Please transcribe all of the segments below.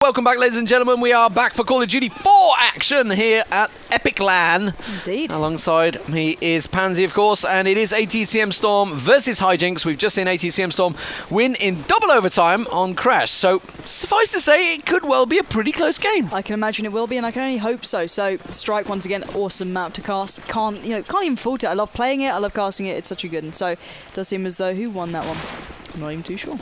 Welcome back, ladies and gentlemen. We are back for Call of Duty 4 action here at Epic LAN. Indeed. Alongside me is Pansy, of course, and it is ATCM Storm versus Hijinks. We've just seen ATCM Storm win in double overtime on Crash. So, suffice to say, it could well be a pretty close game. I can imagine it will be, and I can only hope so. So, Strike, once again, awesome map to cast. Can't even fault it. I love playing it. I love casting it. It's such a good one. So, it does seem as though who won that one? I'm not even too sure.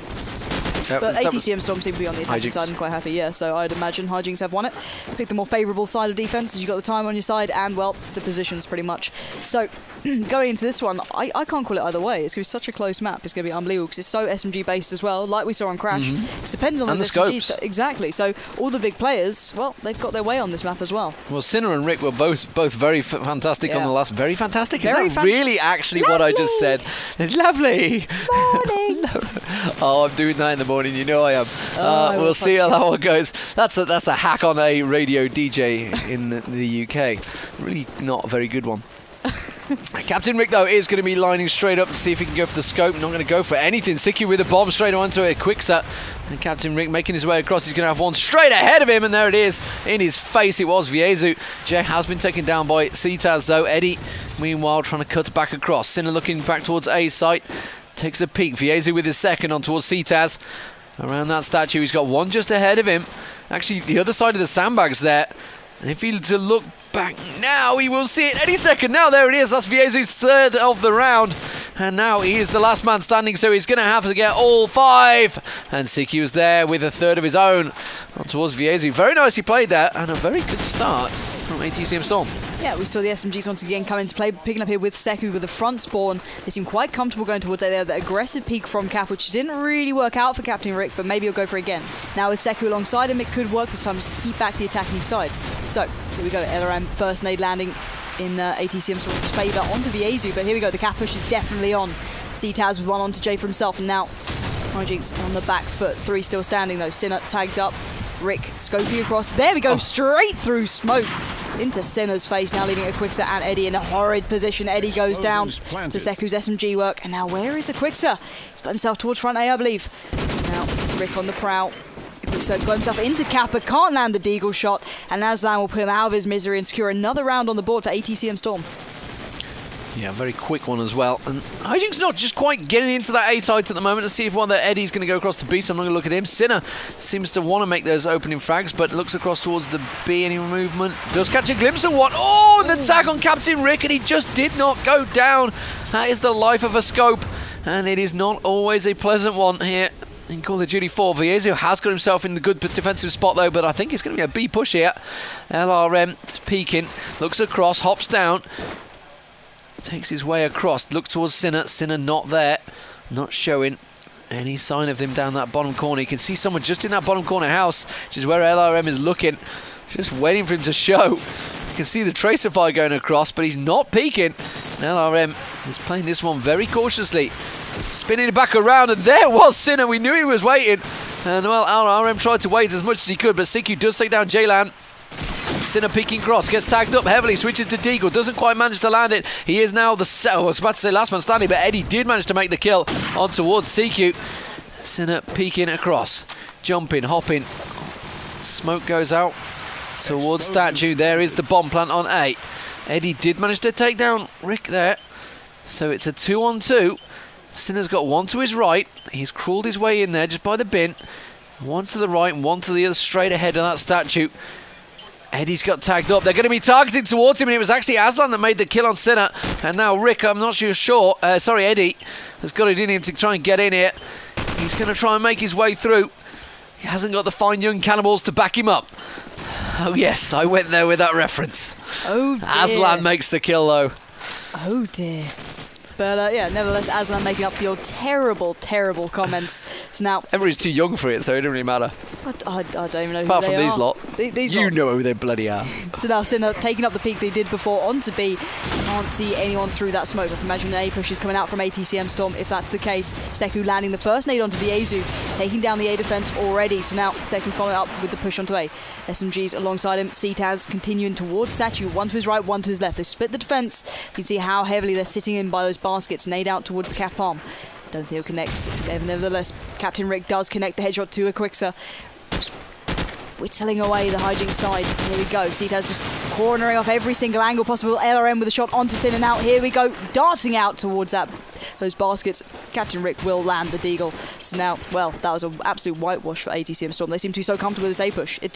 But ATCM Storm seem to be on the attacking side and quite happy, yeah. So I'd imagine Hijinks have won it. Pick the more favourable side of defence as you've got the time on your side and, well, the positions pretty much. So going into this one, I can't call it either way. It's going to be such a close map. It's going to be unbelievable because it's so SMG based as well, like we saw on Crash. It's dependent on the SMGs. Exactly. So all the big players, well, they've got their way on this map as well. Well, Sinner and Rick were both very fantastic on the last. Very fantastic? Very Is that really actually what I just said? It's lovely. Morning. Oh, I'm doing that in the morning. You know I am. We'll see how that one goes. That's a hack on a radio DJ in the UK. Really not a very good one. Captain Rick, though, is going to be lining straight up to see if he can go for the scope. Not going to go for anything. Siku with a bomb straight onto a Quixer. And Captain Rick making his way across. He's going to have one straight ahead of him. And there it is. In his face, it was Viezu. Jay has been taken down by Ctaz, though. Eddie, meanwhile, trying to cut back across. Sinner looking back towards A site. Takes a peek. Viezu with his second on towards Ctaz. Around that statue, he's got one just ahead of him. Actually, the other side of the sandbags there. And if he to look back now, he will see it any second. Now, there it is. That's Viezu's third of the round. And now he is the last man standing, so he's going to have to get all five. And Siku is there with a third of his own. On towards Viezu. Very nicely played there, and a very good start from ATCM Storm. Yeah, we saw the SMGs once again come into play, picking up here with Seku with the front spawn. They seem quite comfortable going towards the aggressive peek from Cap, which didn't really work out for Captain Rick, but maybe he'll go for it again. Now with Seku alongside him, it could work this time just to keep back the attacking side. So, here we go, LRM first nade landing in ATCM's favour onto Viezu, but here we go, the Cap push is definitely on. Ctaz with one onto Jay for himself, and now Hijinks on the back foot. Three still standing though, Sinner tagged up. Rick scoping across. There we go, straight through smoke into Sinner's face, now leaving a Quixer and Eddie in a horrid position. Eddie goes down to Seku's SMG work, and now where is the Quixer? He's got himself towards front A, I believe. Now Rick on the prowl. Quixer got himself into Kappa, can't land the Deagle shot, and Aslan will put him out of his misery and secure another round on the board for ATCM Storm. Yeah, very quick one as well. And Hijinks not just quite getting into that A side at the moment. Let's see if one that Eddie's going to go across the B, so I'm not going to look at him. Sinner seems to want to make those opening frags, but looks across towards the B. Any movement? Does catch a glimpse of one. Oh, and the tag on Captain Rick, and he just did not go down. That is the life of a scope, and it is not always a pleasant one here in Call of Duty 4. Viezu has got himself in the good defensive spot, though, but I think it's going to be a B push here. LRM peeking, looks across, hops down. Takes his way across, looks towards Sinner. Sinner not there, not showing any sign of him down that bottom corner. You can see someone just in that bottom corner house, which is where LRM is looking, just waiting for him to show. You can see the tracer fire going across, but he's not peeking. LRM is playing this one very cautiously, spinning it back around, and there was Sinner. We knew he was waiting, and well, LRM tried to wait as much as he could, but Siku does take down Jaylan. Sinner peeking cross, gets tagged up heavily, switches to Deagle, doesn't quite manage to land it. He is now I was about to say last man standing, but Eddie did manage to make the kill on towards CQ. Sinner peeking across, jumping, hopping. Smoke goes out towards statue. There is the bomb plant on A. Eddie did manage to take down Rick there. So it's a 2-on-2. Sinner's got one to his right. He's crawled his way in there just by the bin. One to the right and one to the other straight ahead of that statue. Eddie's got tagged up. They're going to be targeting towards him, and it was actually Aslan that made the kill on Sinner. And now Rick, I'm not sure. Eddie has got it in him to try and get in here. He's going to try and make his way through. He hasn't got the fine young cannibals to back him up. Oh yes, I went there with that reference. Oh dear. Aslan makes the kill though. Oh dear. But yeah, nevertheless, Aslan making up for your terrible, terrible comments. So now everybody's too young for it, so it doesn't really matter. I don't even know who apart they from are. these lot. These you lot. know who they bloody are. So now Sinner taking up the peak they did before onto B. Can't see anyone through that smoke. I can imagine an A push is coming out from ATCM Storm if that's the case. Seku landing the first nade onto Viezu, taking down the A defense already. So now Seku following up with the push onto A. SMGs alongside him. Ctaz continuing towards statue. One to his right, one to his left. They split the defense. You can see how heavily they're sitting in by those baskets. Nade out towards the cap palm. Don't think he'll connect. Nevertheless, Captain Rick does connect the headshot to a Quixer. whittling away the Hijinks side. Here we go. Citaz just cornering off every single angle possible. LRM with a shot onto Sinner now. Here we go. Darting out towards those baskets. Captain Rick will land the deagle. So now, well, that was an absolute whitewash for ATCM Storm. They seem to be so comfortable with this A-push. It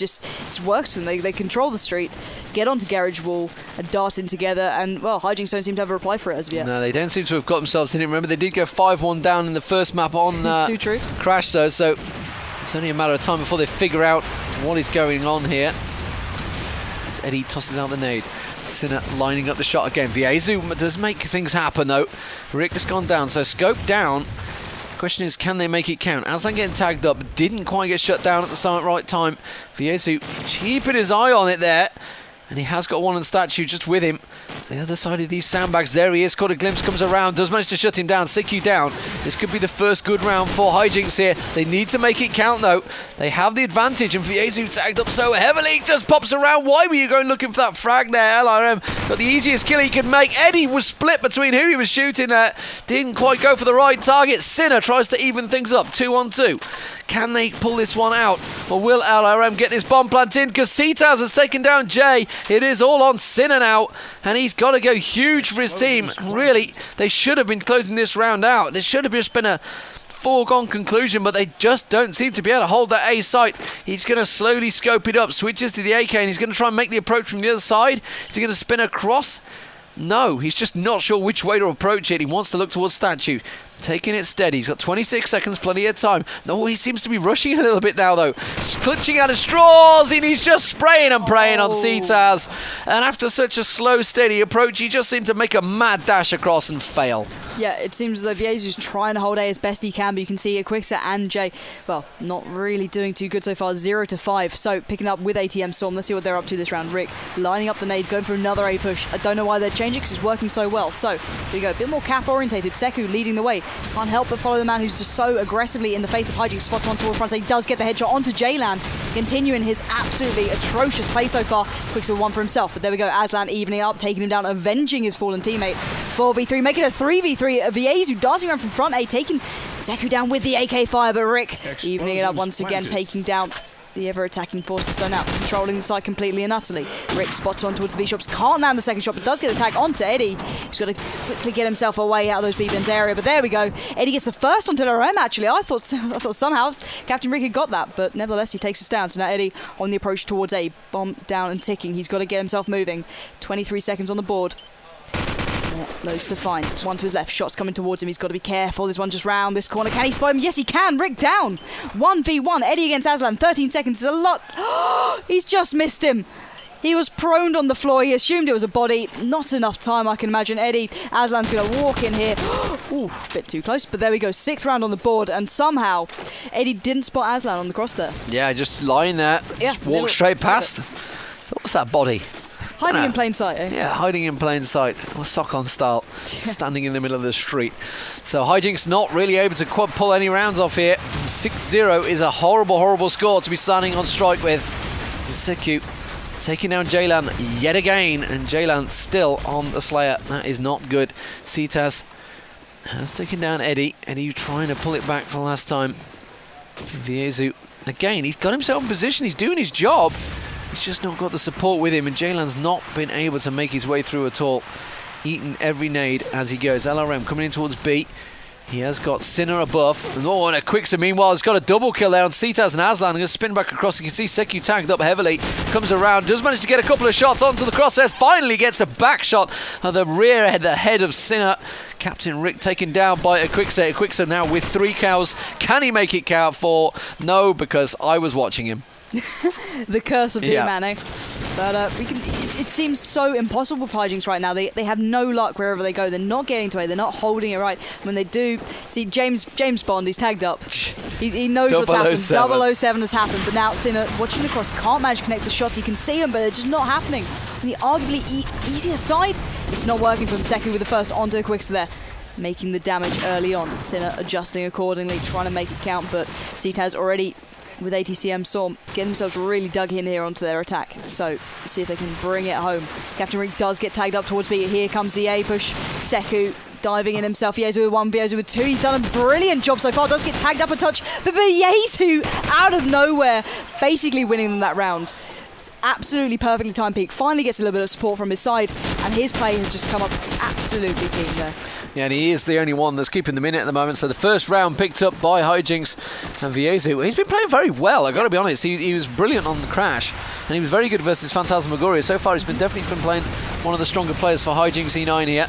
works for them. They control the street, get onto Garage Wall, and dart in together. And, well, Hijinks don't seem to have a reply for it as of yet. No, they don't seem to have got themselves in it. Remember, they did go 5-1 down in the first map on Too true. Crash, though, so it's only a matter of time before they figure out what is going on here. As Eddie tosses out the nade. Sinner lining up the shot again. Viezu does make things happen, though. Rick has gone down, so scope down. Question is, can they make it count? Aslan getting tagged up, didn't quite get shut down at the right time. Viezu keeping his eye on it there. And he has got one on statue just with him. The other side of these sandbags, there he is. Caught a glimpse, comes around, does manage to shut him down. Siku down. This could be the first good round for Hijinks here. They need to make it count, though. They have the advantage, and Viezu tagged up so heavily, just pops around. Why were you going looking for that frag there? LRM got the easiest kill he could make. Eddie was split between who he was shooting there. Didn't quite go for the right target. Sinner tries to even things up, 2-on-2. Can they pull this one out? Or will LRM get this bomb plant in? Because Citaz has taken down Jay. It is all on Sinner now. And he's got to go huge for his team. Really, they should have been closing this round out. This should have just been a foregone conclusion, but they just don't seem to be able to hold that A site. He's going to slowly scope it up. Switches to the AK, and he's going to try and make the approach from the other side. Is he going to spin across? No, he's just not sure which way to approach it. He wants to look towards statue. Taking it steady. He's got 26 seconds, plenty of time. No, he seems to be rushing a little bit now, though. Clutching out of straws, and he's just spraying and praying on Citaz. And after such a slow, steady approach, he just seemed to make a mad dash across and fail. Yeah, it seems as though Viezu's trying to hold A as best he can, but you can see Equixer and Jay, well, not really doing too good so far, 0-5. So picking up with ATM Storm. Let's see what they're up to this round. Rick lining up the nades, going for another A push. I don't know why they're changing because it's working so well. So here we go, a bit more cap orientated. Seku leading the way. Can't help but follow the man who's just so aggressively in the face of Hijinks. Spots one toward front. So he does get the headshot onto Jaylan, continuing his absolutely atrocious play so far. Quicksilver one for himself, but there we go. Aslan evening up, taking him down, avenging his fallen teammate. 4v3, making a 3v3. Viezu darting around from front A, taking Seku down with the AK fire, but Rick evening it up once again, taking down the ever-attacking forces. So now controlling the side completely and utterly. Rick spots on towards the B-shops, can't land the second shot, but does get the tag onto Eddie. He's got to quickly get himself away out of those B-bins area, but there we go. Eddie gets the first onto LRM, actually. I thought somehow Captain Rick had got that, but nevertheless he takes us down. So now Eddie on the approach towards A, bomb down and ticking. He's got to get himself moving. 23 seconds on the board. Loads to find. One to his left. Shots coming towards him. He's got to be careful. This one just round this corner. Can he spot him? Yes, he can. Rick down. 1v1. Eddie against Aslan. 13 seconds is a lot. He's just missed him. He was proned on the floor. He assumed it was a body. Not enough time, I can imagine. Eddie, Aslan's going to walk in here. Ooh, a bit too close. But there we go. 6th round on the board. And somehow, Eddie didn't spot Aslan on the cross there. Yeah, just lying there. Yeah, just walk straight past. What was that body? Hiding in plain sight, eh? Yeah, hiding in plain sight. Or sock-on style. Standing in the middle of the street. So Hijinks not really able to pull any rounds off here. 6-0 is a horrible, horrible score to be standing on strike with. Siku taking down Jaylan yet again. And Jaylan still on the Slayer. That is not good. Citaz has taken down Eddie. Eddie trying to pull it back for the last time. Viezu, again, he's got himself in position. He's doing his job. He's just not got the support with him, and Jaylan's not been able to make his way through at all. Eating every nade as he goes. LRM coming in towards B. He has got Sinner above. Oh, and a Equixer, meanwhile, has got a double kill there on Citaz and Aslan. Going to spin back across. You can see Seku tagged up heavily. Comes around, does manage to get a couple of shots onto the crosshairs. Finally gets a back shot at the rear head, the head of Sinner. Captain Rick taken down by Equixer. Equixer now with 3 cows. Can he make it count? 4? No, because I was watching him. The curse of Dear Mano. But it seems so impossible for Hijinks right now. They have no luck wherever they go. They're not getting to it. They're not holding it right. When they do, see James Bond, he's tagged up. He knows what's happened. 007 has happened. But now Sinner watching the cross, can't manage to connect the shots. He can see them, but they're just not happening. On the arguably easier side, it's not working for him. Seku with the first onto Equixer there, making the damage early on. Sinner adjusting accordingly, trying to make it count, but Citaz already with ATCM Storm get themselves really dug in here onto their attack. So see if they can bring it home. Captain Rick does get tagged up towards B. Here comes the A push. Seku diving in himself. Viezu with 1, Viezu with 2. He's done a brilliant job so far. Does get tagged up a touch, but Viezu out of nowhere, basically winning them that round. Absolutely perfectly timed peak. Finally gets a little bit of support from his side, and his play has just come up absolutely clean there. Yeah, and he is the only one that's keeping them in it at the moment. So the first round picked up by Hijinks and Viezu. He's been playing very well, I've got to be honest. He was brilliant on the Crash, and he was very good versus Phantasmagoria. So far, he's definitely been playing one of the stronger players for Hijinks E9 here.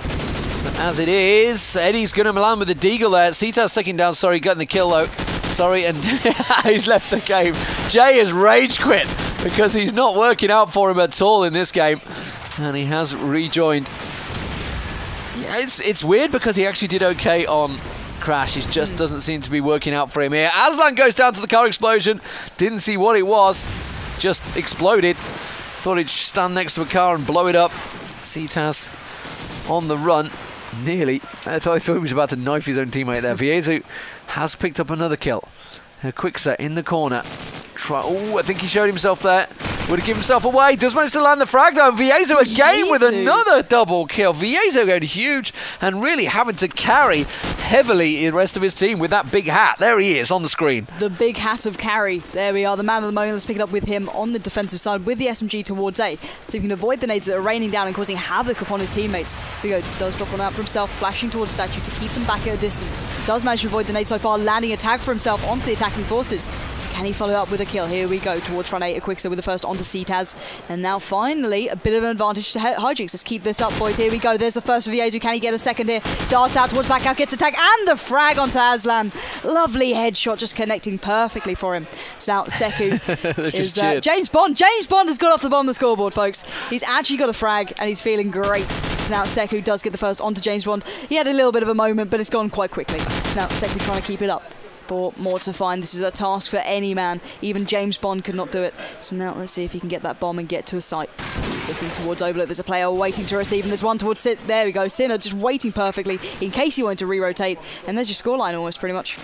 But as it is, Eddie's going to land with the Deagle there. Sitaz taking down, sorry, getting the kill though. Sorry, and he's left the game. Jay has rage quit because he's not working out for him at all in this game. And he has rejoined. Yeah, it's weird because he actually did okay on Crash. He just doesn't seem to be working out for him here. Aslan goes down to the car explosion. Didn't see what it was. Just exploded. Thought he'd stand next to a car and blow it up. Sitaz on the run. Nearly. I thought he was about to knife his own teammate there. Viezu has picked up another kill. A quick set in the corner. Oh, I think he showed himself there. Would have given himself away. Does manage to land the frag though. And Viezu again with another double kill. Viezu going huge and really having to carry heavily the rest of his team with that big hat. There he is on the screen. The big hat of carry. There we are. The man of the moment. Let's pick it up with him on the defensive side with the SMG towards A. So he can avoid the nades that are raining down and causing havoc upon his teammates. Here we go. Does drop one out for himself. Flashing towards the statue to keep them back at a distance. Does manage to avoid the nade so far. Landing a tag for himself onto the attacking forces. Can he follow up with a kill? Here we go towards front 8. A Quickster with the first onto Sitaz. And now finally a bit of an advantage to Hijinks. Let's keep this up, boys. Here we go. There's the first for Viezu. Can he get a second here? Darts out towards back out. Gets the tag and the frag onto Aslan. Lovely headshot just connecting perfectly for him. So now Seku is James Bond. James Bond has got off the bottom of the scoreboard, folks. He's actually got a frag and he's feeling great. So now Seku does get the first onto James Bond. He had a little bit of a moment, but it's gone quite quickly. So now Seku trying to keep it up. For more to find. This is a task for any man. Even James Bond could not do it. So now let's see if he can get that bomb and get to a site. Looking towards Overlook. There's a player waiting to receive, and there's one towards Sin. There we go. Sinner just waiting perfectly in case he wanted to re-rotate. And there's your scoreline almost pretty much.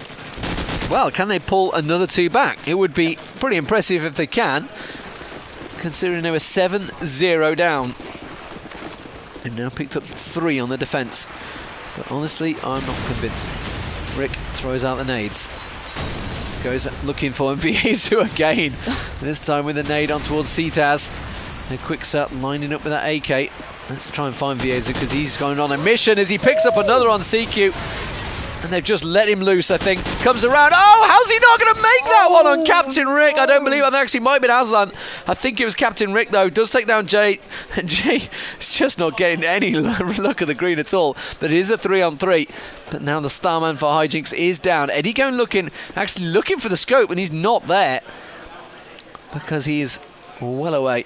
Well, can they pull another 2 back? It would be pretty impressive if they can, considering they were 7-0 down. They've now picked up 3 on the defence. But honestly, I'm not convinced. Rick throws out the nades. Goes looking for him. Viezu again. This time with a nade on towards Sitaz. A quick set lining up with that AK. Let's try and find Viezu because he's going on a mission as he picks up another on CQ. And they've just let him loose, I think. Comes around. Oh, how's he not going to make that one on Captain Rick? I don't believe it. Actually, might have been Aslan. I think it was Captain Rick, though. Does take down Jay. And Jay is just not getting any luck of the green at all. But it is a 3-on-3. But now the Starman for Hijinks is down. Eddie going actually looking for the scope, and he's not there. Because he is well away.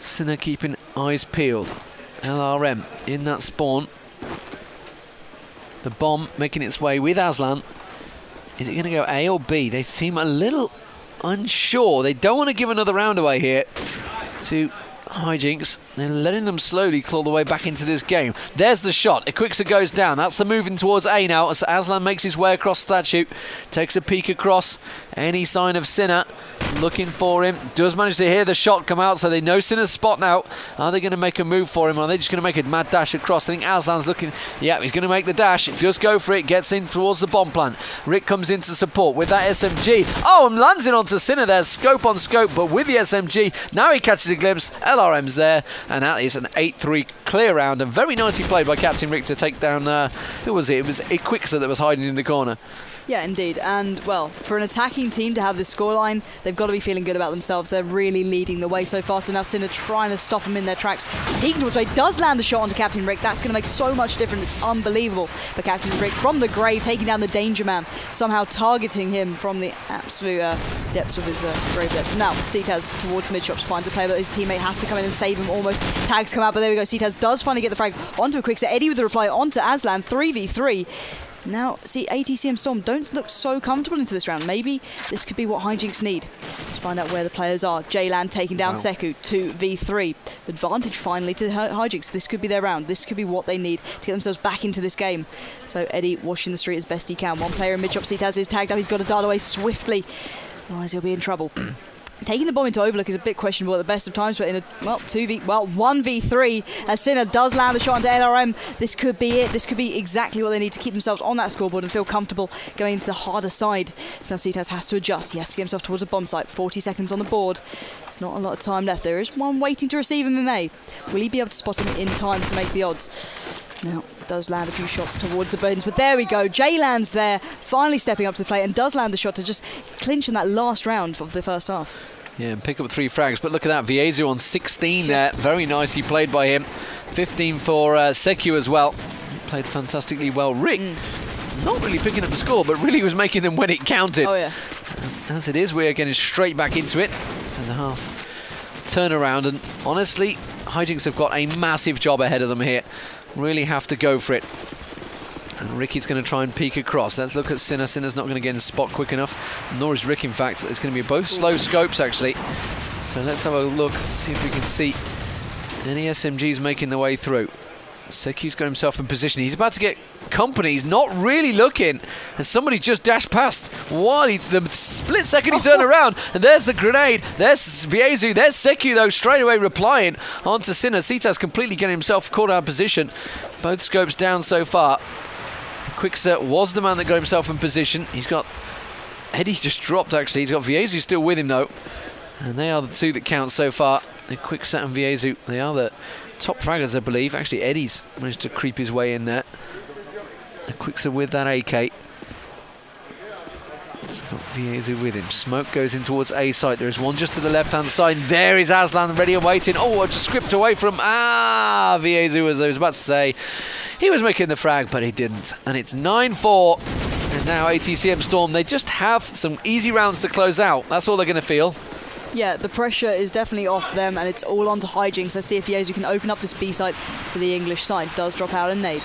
Sinner keeping eyes peeled. LRM in that spawn. The bomb making its way with Aslan. Is it going to go A or B? They seem a little unsure. They don't want to give another round away here to Hijinks. They're letting them slowly claw the way back into this game. There's the shot. Equixer goes down. That's the moving towards A now as Aslan makes his way across statue. Takes a peek across. Any sign of Sinner looking for him. Does manage to hear the shot come out, so they know Sinner's spot now. Are they going to make a move for him, or are they just going to make a mad dash across? I think Aslan's looking. Yeah, he's going to make the dash. Does go for it. Gets in towards the bomb plant. Rick comes in to support with that SMG. Oh, and lands it onto Sinner there. Scope on scope, but with the SMG. Now he catches a glimpse. LRM's there, and that is an 8-3 clear round. And very nicely played by Captain Rick to take down, who was it? It was Equixer that was hiding in the corner. Yeah, indeed. And, well, for an attacking team to have this scoreline, they've got to be feeling good about themselves. They're really leading the way so far. So now Sinner trying to stop them in their tracks. Peeking towards way, does land the shot onto Captain Rick. That's going to make so much difference. It's unbelievable. But Captain Rick from the grave, taking down the Danger Man, somehow targeting him from the absolute depths of his grave there. So now Sitaz towards mid-shops finds a player, but his teammate has to come in and save him. Almost tags come out, but there we go. Sitaz does finally get the frag onto a Quickset. Eddie with the reply onto Aslan. 3v3. Now, see, ATCM Storm don't look so comfortable into this round. Maybe this could be what Hijinks need. Let's find out where the players are. Jaylan taking down Seku, 2v3. Advantage finally to Hijinks. This could be their round. This could be what they need to get themselves back into this game. So Eddie washing the street as best he can. One player in mid-shop, Sitaz is tagged up. He's got to dart away swiftly. Otherwise he'll be in trouble. Taking the bomb into Overlook is a bit questionable at the best of times, but in a 1v3, as Sinner does land the shot onto LRM, this could be it. This could be exactly what they need to keep themselves on that scoreboard and feel comfortable going into the harder side. So now Citas has to adjust. He has to get himself towards a bomb site. 40 seconds on the board. There's not a lot of time left. There is one waiting to receive him in May. Will he be able to spot him in time to make the odds? Now, does land a few shots towards the bins, but there we go. Jay lands there, finally stepping up to the plate, and does land the shot to just clinch in that last round of the first half. Yeah, and pick up 3 frags. But look at that, Viezu on 16 there. Very nicely played by him. 15 for Seku as well. Played fantastically well. Rick, not really picking up the score, but really was making them when it counted. Oh, yeah. As it is, we're getting straight back into it. So the half turnaround, and honestly, Hijinks have got a massive job ahead of them here. Really have to go for it. And Ricky's going to try and peek across. Let's look at Sinner. Sinner's not going to get in a spot quick enough. Nor is Rick, in fact. It's going to be both slow scopes, actually. So let's have a look, see if we can see any SMGs making their way through. Seku's got himself in position. He's about to get company. He's not really looking. And somebody just dashed past. While the split second he turned around. And there's the grenade. There's Viezu. There's Seku, though, straight away replying onto Sinner. Citas completely getting himself caught out of position. Both scopes down so far. Quixer was the man that got himself in position. He's got... Eddie just dropped, actually. He's got Viezu still with him, though. And they are the 2 that count so far. The Quixer and Viezu, they are the top fraggers, I believe. Actually, Eddie's managed to creep his way in there. And Quixer with that AK. He's got Viezu with him. Smoke goes in towards A site. There is one just to the left-hand side. There is Aslan ready and waiting. Oh, I just script away from... Viezu, as I was about to say. He was making the frag, but he didn't. And it's 9-4. And now ATCM Storm, they just have some easy rounds to close out. That's all they're going to feel. Yeah, the pressure is definitely off them, and it's all on to Hijinks. Let's see if Viezu can open up this B site for the English side. Does drop out a nade.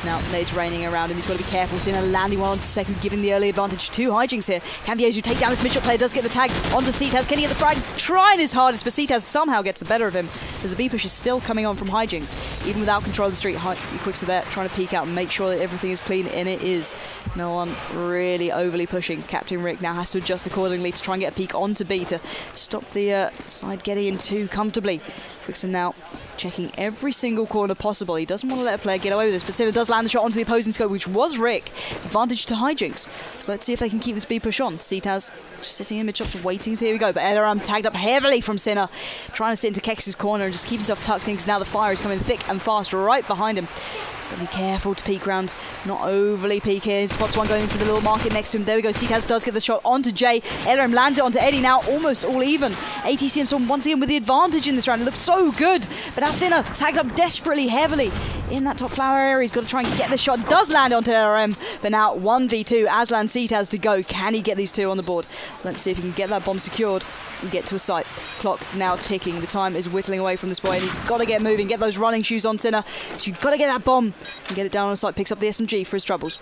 Now, nade's raining around him. He's got to be careful. Sinner landing one onto Seku, giving the early advantage to Hijinks here. Can Viezu take down this mid-shot player? Does get the tag onto Citas. Can he get the frag? Trying his hardest, but Citas somehow gets the better of him. As the B-push is still coming on from Hijinks. Even without control of the street, Quicks are there trying to peek out and make sure that everything is clean, and it is. No one really overly pushing. Captain Rick now has to adjust accordingly to try and get a peek onto B to stop the side getting in too comfortably. Quicks are now checking every single corner possible. He doesn't want to let a player get away with this, but Sinner does land the shot onto the opposing scope, which was Rick. Advantage to Hijinks. So let's see if they can keep this B push on. Citas just sitting in mid-shots waiting. Here we go, but LRM tagged up heavily from Sinner, trying to sit into Kex's corner and just keep himself tucked in, because now the fire is coming thick and fast right behind him. Got to be careful to peek round, not overly peek here. Spots one going into the little market next to him. There we go. Citas does get the shot onto Jay. LRM lands it onto Eddie, now almost all even. ATCM Storm once again with the advantage in this round. It looks so good, but now Sinner tagged up desperately heavily in that top flower area. He's got to try and get the shot. Does land onto LRM, but now 1v2. Aslan Citas to go. Can he get these 2 on the board? Let's see if he can get that bomb secured and get to a site. Clock now ticking. The time is whittling away from this boy, and he's got to get moving. Get those running shoes on, Sinner. So you've got to get that bomb and get it down on the site. Picks up the SMG for his troubles.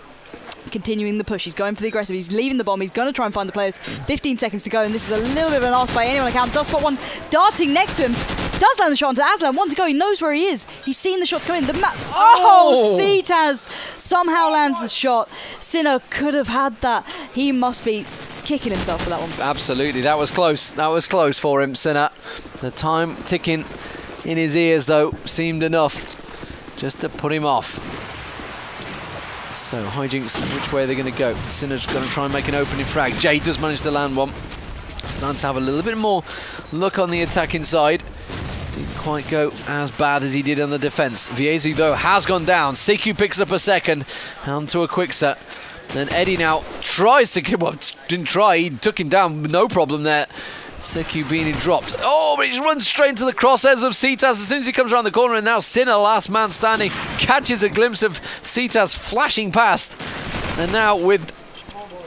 Continuing the push. He's going for the aggressive. He's leaving the bomb. He's going to try and find the players. 15 seconds to go, and this is a little bit of an ask by anyone account. Does spot one darting next to him. Does land the shot onto Aslan. 1 to go. He knows where he is. He's seen the shots coming. Citas somehow lands the shot. Sinner could have had that. He must be kicking himself for that one. Absolutely. That was close. That was close for him, Sinner. The time ticking in his ears, though, seemed enough just to put him off. So, Hijinks, which way are they going to go? Sinner's going to try and make an opening frag. Jay does manage to land one. Starting to have a little bit more look on the attacking side. Didn't quite go as bad as he did on the defence. Viezu, though, has gone down. Seku picks up a second. Onto a Quixer. Then Eddie now tries to... Well, didn't try. He took him down. No problem there. Seku being dropped. Oh, but he runs straight into the crosshairs of Citas as soon as he comes around the corner, and now Sinner, last man standing, catches a glimpse of Citas flashing past. And now with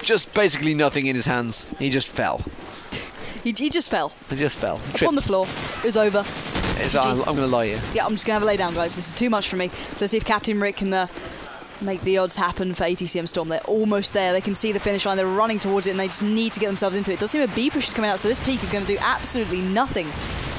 just basically nothing in his hands, he just fell. He just fell. He just fell. Up on the floor. It was over. I'm going to lie here. Yeah, I'm just going to have a lay down, guys. This is too much for me. So let's see if Captain Rick can make the odds happen for ATCM Storm. They're almost there. They can see the finish line. They're running towards it, and they just need to get themselves into it. It does seem a B push is coming out, so this peak is going to do absolutely nothing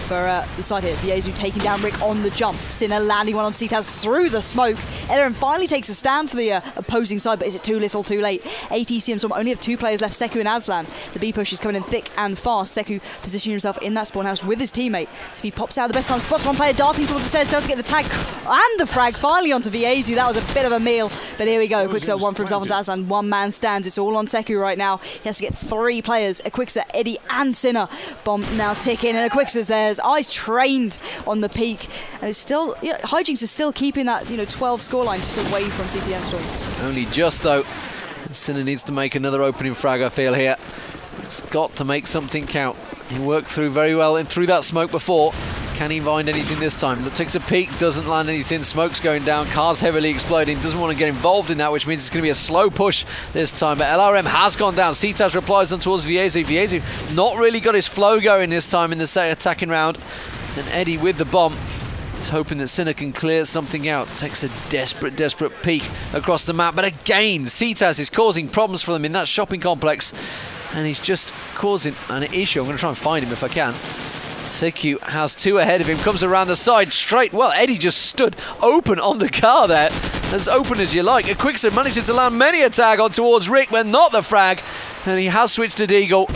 for for the side here. Viezu taking down Rick on the jump. Sinner landing one on CTAS through the smoke. Eren finally takes a stand for the opposing side, but is it too little, too late? ATCM Storm only have 2 players left, Seku and Aslan. The B push is coming in thick and fast. Seku positioning himself in that spawn house with his teammate. So if he pops out the best time, spots one player darting towards the stairs, does get the tag and the frag finally onto Viezu. That was a bit of a meal, but here we go. Quixer one for himself and Aslan. One man stands. It's all on Seku right now. He has to get 3 players. A Quixer, Eddie and Sinner. Bomb now ticking, and a Quixer's there. His eyes trained on the peak, and it's still, Hijinks is still keeping that 12 scoreline just away from CTM Storm. Only just though. Sinner needs to make another opening frag, I feel here. He's got to make something count. He worked through very well and through that smoke before. Can he find anything this time? Takes a peek, doesn't land anything. Smoke's going down, car's heavily exploding. Doesn't want to get involved in that, which means it's going to be a slow push this time. But LRM has gone down. CTAS replies on towards Viezu. Viezu not really got his flow going this time in the attacking round. And Eddie with the bomb. He's hoping that Sinner can clear something out. Takes a desperate peek across the map. But again, CTAS is causing problems for them in that shopping complex. And he's just causing an issue. I'm going to try and find him if I can. Seku has 2 ahead of him, comes around the side straight. Well, Eddie just stood open on the car there, as open as you like. A Quixer manages to land many a tag on towards Rick, but not the frag. And he has switched to Deagle.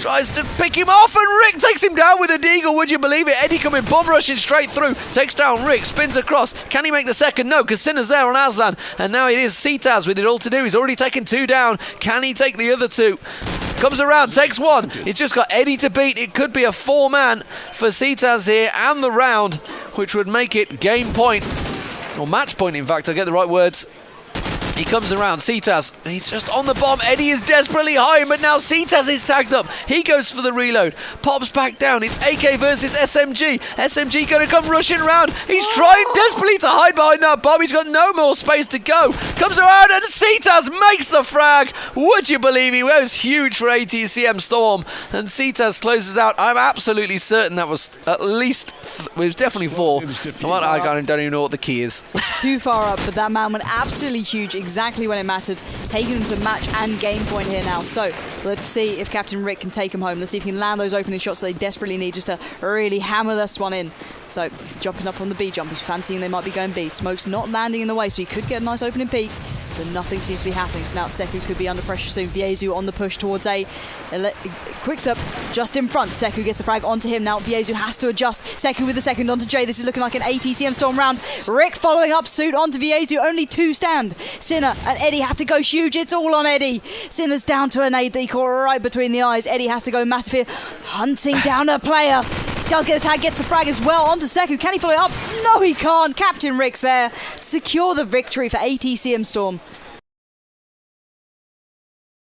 Tries to pick him off, and Rick takes him down with a Deagle. Would you believe it? Eddie coming bomb rushing straight through. Takes down Rick, spins across. Can he make the second? No, because Sinner's there on Aslan. And now it is CTAS with it all to do. He's already taken 2 down. Can he take the other 2? Comes around, takes 1. It's just got Eddie to beat. It could be a 4-man for CTAS here and the round, which would make it game point. Or match point, in fact. I'll get the right words. He comes around, CTAS, he's just on the bomb. Eddie is desperately high, but now CTAS is tagged up. He goes for the reload, pops back down. It's AK versus SMG. SMG going to come rushing around. He's trying desperately to hide behind that bomb. He's got no more space to go. Comes around and CTAS makes the frag. Would you believe he was huge for ATCM Storm? And CTAS closes out. I'm absolutely certain that was at least, it was definitely 4. I don't even know what the key is. It's too far up, but that man went absolutely huge. Exactly when it mattered, taking them to match and game point here now. So let's see if Captain Rick can take him home. Let's see if he can land those opening shots they desperately need just to really hammer this one in. So jumping up on the B jump, he's fancying they might be going B. Smoke's not landing in the way, so he could get a nice opening peak, but nothing seems to be happening. So now Seku could be under pressure soon. Viezu on the push towards A. Quixer just in front. Seku gets the frag onto him. Now Viezu has to adjust. Seku with the second onto J. This is looking like an ATCM Storm round. Rick following up suit onto Viezu. Only 2 stand. Sinner and Eddie have to go huge. It's all on Eddie. Sinner's down to a nade that he caught right between the eyes. Eddie has to go massive here. Hunting down a player. Does get a tag, gets the frag as well onto Seku. Can he follow it up? No, he can't. Captain Rick's there. Secure the victory for ATCM Storm.